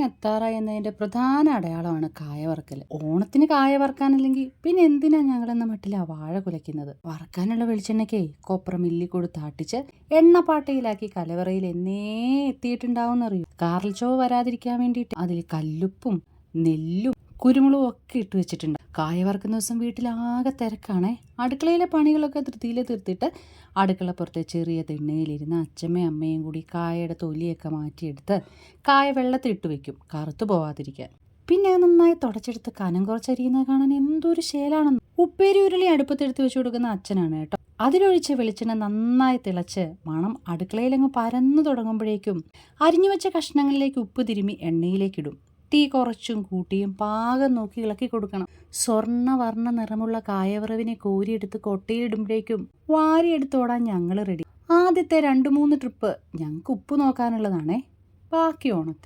എത്താറായി എന്നതിന്റെ പ്രധാന അടയാളമാണ് കായ വറക്കൽ. ഓണത്തിന് കായ വറക്കാനല്ലെങ്കിൽ പിന്നെ എന്തിനാ ഞങ്ങളെന്ന മട്ടിലാ വാഴ കുലയ്ക്കുന്നത്. വറക്കാനുള്ള വെളിച്ചെണ്ണയ്ക്കേ കൊപ്ര മില്ലി കൊടുത്ത് ആട്ടിച്ച് എണ്ണപ്പാട്ടയിലാക്കി കലവറയിൽ എന്നേ എത്തിയിട്ടുണ്ടാവുന്നറിയൂ. കാർൽ ചോ വരാതിരിക്കാൻ വേണ്ടിയിട്ട് അതിൽ കല്ലുപ്പും നെല്ലും കുരുമുളകും ഒക്കെ ഇട്ട് വെച്ചിട്ടുണ്ട്. കായ വറക്കുന്ന ദിവസം വീട്ടിലാകെ തിരക്കാണേ. അടുക്കളയിലെ പണികളൊക്കെ ധൃതിയിൽ തീർത്തിട്ട് അടുക്കളപ്പുറത്തെ ചെറിയ തിണ്ണയിലിരുന്ന് അച്ഛമ്മയും അമ്മയും കൂടി കായയുടെ തൊലിയൊക്കെ മാറ്റിയെടുത്ത് കായ വെള്ളത്തിലിട്ട് വെക്കും, കറുത്തു പോവാതിരിക്കാൻ. പിന്നെ നന്നായി തുടച്ചെടുത്ത് കനം കുറച്ചരിയുന്നത് കാണാൻ എന്തൊരു ശേലാണെന്ന്. ഉപ്പേരി ഉരുളി അടുപ്പത്തെടുത്ത് വെച്ചു കൊടുക്കുന്ന അച്ഛനാണ് കേട്ടോ. അതിലൊഴിച്ച് വെളിച്ചെണ്ണ നന്നായി തിളച്ച് മണം അടുക്കളയിലങ്ങ് പരന്നു തുടങ്ങുമ്പോഴേക്കും അരിഞ്ഞു വെച്ച കഷ്ണങ്ങളിലേക്ക് ഉപ്പ് തിരുമ്മി എണ്ണയിലേക്കിടും. തീ കുറച്ചും കൂട്ടിയും പാകം നോക്കി ഇളക്കി കൊടുക്കണം. സ്വർണ്ണവർണ്ണ നിറമുള്ള കായവറവിനെ കോരിയെടുത്ത് കൊട്ടയിലിടുമ്പോഴേക്കും വാരിയെടുത്തോടാൻ ഞങ്ങൾ റെഡി. ആദ്യത്തെ 2-3 ട്രിപ്പ് ഞങ്ങൾക്ക് ഉപ്പ് നോക്കാനുള്ളതാണേ, ബാക്കി ഓണത്തിന്.